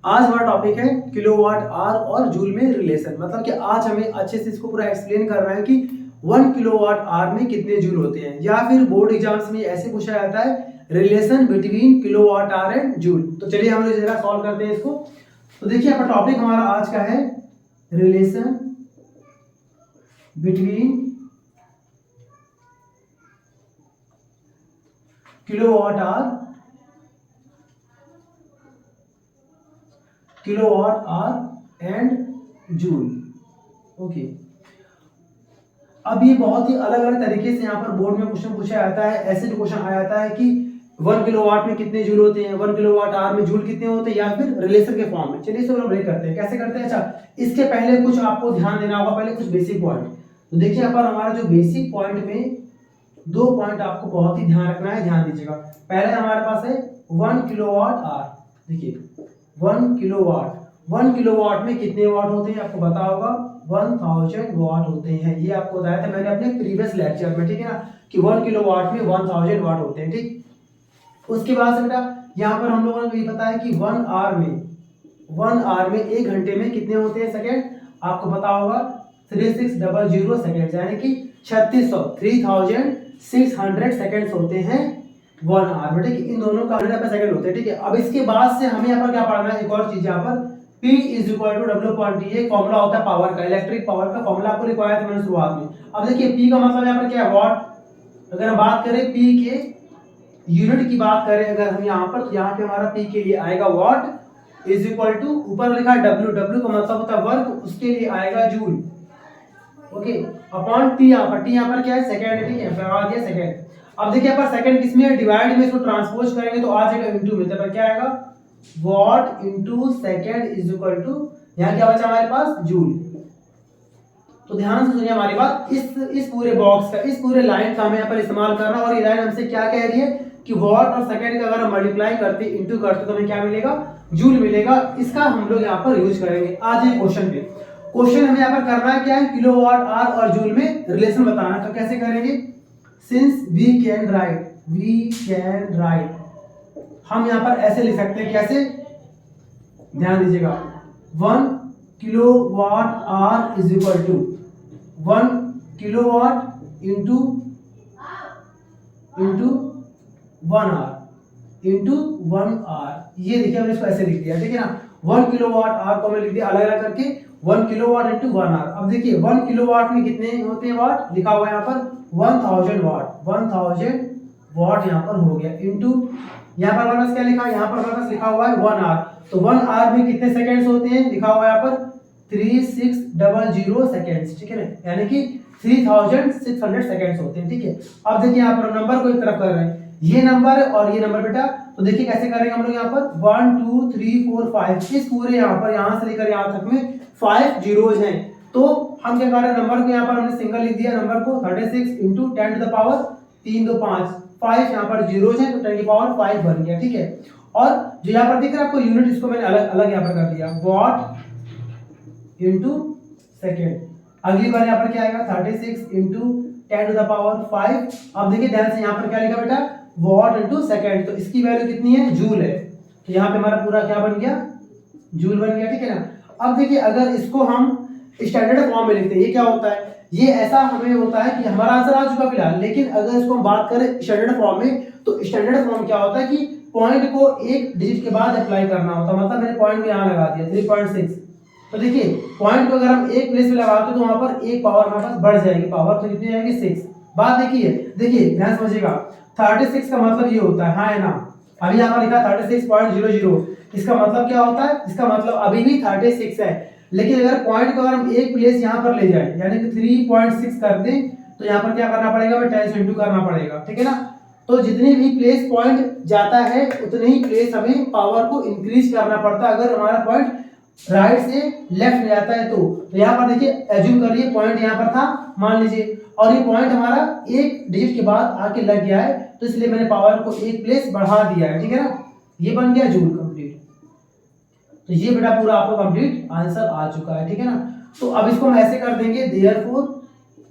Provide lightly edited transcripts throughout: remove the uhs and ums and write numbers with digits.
आज हमारा टॉपिक है किलोवाट आवर और जूल में रिलेशन। मतलब कि आज हमें अच्छे से इसको पूरा एक्सप्लेन करना है कि 1 किलोवाट आवर में कितने जूल होते हैं, या फिर बोर्ड एग्जाम्स में ऐसे पूछा जाता है relation between kilowatt hour and joule. तो चलिए हम लोग जरा सॉल्व करते हैं इसको। तो देखिए अपना टॉपिक हमारा आज का है relation between kilowatt hour and joule. Okay, अब ये बहुत ही अलग अलग तरीके से यहाँ पर बोर्ड में क्वेश्चन पूछा जाता है। ऐसे भी क्वेश्चन आ जाता है कि 1 किलोवाट में कितने जूल होते हैं, 1 किलोवाट आवर में जूल कितने होते हैं, या फिर रिलेशन के फॉर्म में। चलिए इसको हम ब्रेक करते हैं। कैसे करते हैं? अच्छा, इसके पहले कुछ आपको ध्यान देना होगा, पहले कुछ बेसिक पॉइंट। तो देखिए यहाँ पर हमारा जो बेसिक पॉइंट में 2 पॉइंट आपको बहुत ही ध्यान रखना है, ध्यान दीजिएगा। पहले हमारे पास है 1 किलोवाट आवर। देखिए 1 किलोवाट में कितने वाट होते हैं आपको पता होगा, 1000 वाट होते हैं। ये आपको बताया था मैंने अपने प्रीवियस लेक्चर में, ठीक है ना, कि 1 किलोवाट में 1000 वाट होते हैं। ठीक, उसके बाद से बेटा यहाँ पर हम लोगों को ये पता है कि 1 आवर में 1 घंटे में कितने होते हैं सेकेंड, आपको पता होगा 3600 सेकेंड, यानी कि 3600 सेकेंड्स होते हैं 1 आवर में। ठीक है, इन दोनों का 100 सेकंड होते हैं। ठीक है, अब इसके बाद से हमें यहाँ पर क्या पढ़ना है, एक और चीज यहाँ पर P is equal to W.T। ये फॉर्मूला होता है पावर का, इलेक्ट्रिक पावर का फॉर्मूला आपको लिखवाया था मैंने शुरुआत में। अब देखिए P का मतलब यहाँ पर क्या है, वॉट। अगर हम बात करें P के यूनिट की बात करें अगर हम यहाँ पर, तो यहाँ पे हमारा P के लिए आएगा वॉट इज इक्वल टू, ऊपर लिखा है W का मतलब होता है वर्क, उसके लिए आएगा जूल। ओके, अपॉन T यहाँ पर क्या है, सेकेंड। ठीक है, लगा दिया सेकेंड। अब देखिए यहाँ पर सेकंड किसमें है, डिवाइड में इसको ट्रांसपोज करेंगे तो आ जाएगा इनटू में, तब क्या आएगा watt into second is equal to, यहां क्या बचा हमारे पास, जूल। तो ध्यान से सुनिए हमारी बात, इस पूरे बॉक्स का, इस पूरे लाइन का हमें यहाँ पर इस्तेमाल करना। और ये लाइन हमसे क्या कह रही है कि वॉट और सेकंड का अगर हम मल्टीप्लाई करते इनटू करते तो हमें क्या मिलेगा, जूल मिलेगा। इसका हम लोग यहाँ पर यूज करेंगे। आ जाए क्वेश्चन पे। क्वेश्चन हमें यहाँ पर करना है क्या है, किलोवाट आवर और जूल में रिलेशन बताना। तो कैसे करेंगे, सिंस वी कैन राइट, हम यहाँ पर ऐसे लिख सकते हैं। कैसे, ध्यान दीजिएगा, 1 kilowatt hour is equal to 1 kilowatt into 1 hour. ये देखिए हमने इसको ऐसे लिख दिया, ठीक है ना। 1 किलोवाट आवर को हमने लिख दिया अलग अलग करके, 1 किलोवाट इंटू 1 आवर। अब देखिए 1 किलोवाट में कितने होते हैं वाट, लिखा हुआ है यहाँ पर 1000 वाट यहाँ पर हो गया, इंटू यहाँ पर हमारे पास क्या लिखा है, यहाँ पर हमारे पास लिखा हुआ है 1 आवर। तो 1 आवर में कितने सेकंड्स होते हैं, लिखा हुआ है यहाँ पर 3600 सेकंड्स। ठीक है ना, यानी कि 3600 सेकंड्स होते हैं। ठीक है, अब देखिए यहाँ पर नंबर को एक तरफ कर रहे हैं, ये नंबर और ये नंबर बेटा। तो देखिए कैसे करेंगे हम लोग, यहाँ पर 1 2 3 4 5, इस पूरे यहाँ पर यहाँ से लेकर यहाँ तक में 5 जीरोज हैं। तो हम क्या कर रहे हैं, नंबर को यहाँ पर हमने सिंगल लिख दिया, नंबर को 36 इंटू 10 टू द पावर 3 2 5, 5 यहाँ पर जीरोज हैं तो 10 की पावर 5 बन गया। ठीक है, और जो यहाँ पर दिख रहा है आपको यूनिट, इसको मैंने अलग अलग यहाँ पर कर दिया, वॉट इंटू सेकेंड। अगली बार यहाँ पर क्या आएगा, 36 इंटू 10 टू द पावर 5। अब देखिए ध्यान से यहाँ पर क्या लिखा बेटा, वॉट इंटू सेकेंड। तो इसकी वैल्यू कितनी है, जूल है। तो यहाँ पे हमारा पूरा क्या बन गया, जूल बन गया। ठीक है ना। अब देखिए अगर इसको हम स्टैंडर्ड फॉर्म में लिखते हैं, ये क्या होता है, ये ऐसा हमें होता है कि हमारा आंसर आ चुका फिलहाल, लेकिन अगर इसको हम बात करें स्टैंडर्ड फॉर्म में, तो स्टैंडर्ड फॉर्म क्या होता है कि पॉइंट को एक डिजिट के बाद अप्लाई करना होता है। मतलब मैंने पॉइंट को यहाँ लगा दिया 3.6। तो देखिए पॉइंट को अगर हम एक प्लेस में लगाते तो वहां पर एक पावर हमारे पास बढ़ जाएगी, पावर तो कितनी आएगी 6। बात देखिए ध्यान समझिएगा, 36 का मतलब ये होता है, हाँ है ना, अभी यहाँ पर लिखा 36.00, इसका मतलब क्या होता है, इसका मतलब अभी भी 36 है। लेकिन अगर पॉइंट को अगर हम एक प्लेस यहाँ पर ले जाए, यानी कि 3.6 कर दें, तो यहाँ पर क्या करना पड़ेगा, हमें 10 से इंटू करना पड़ेगा। ठीक है ना। तो जितनी भी प्लेस पॉइंट जाता है उतने ही प्लेस हमें पावर को इंक्रीज करना पड़ता है, अगर हमारा पॉइंट राइट से लेफ्ट में जाता है तो यहाँ पर देखिए एज्यूम करिए पॉइंट यहाँ पर था मान लीजिए, और ये पॉइंट हमारा एक डिजिट के बाद आके लग गया है, तो इसलिए मैंने पावर को एक प्लेस बढ़ा दिया है। ठीक है ना, ये बन गया जूल कंप्लीट। तो ये बेटा पूरा आपको कंप्लीट आंसर आ चुका है। ठीक है ना। तो अब इसको हम ऐसे कर देंगे, देयरफॉर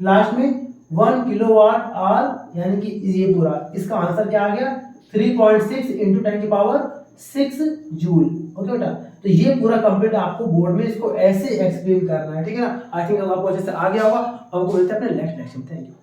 लास्ट में 1 किलोवाट आवर, यानी कि ये पूरा इसका आंसर क्या आ गया, 3.6 इंटू 10 की पावर 6 जूल। ओके बेटा, तो ये पूरा कंप्लीट आपको बोर्ड में इसको ऐसे एक्सप्लेन करना है, ठीक है ना। आई थिंक आपको अच्छे से आ गया होगा। हमको मिलते हैं अपने नेक्स्ट लेक्चर में। Thank you.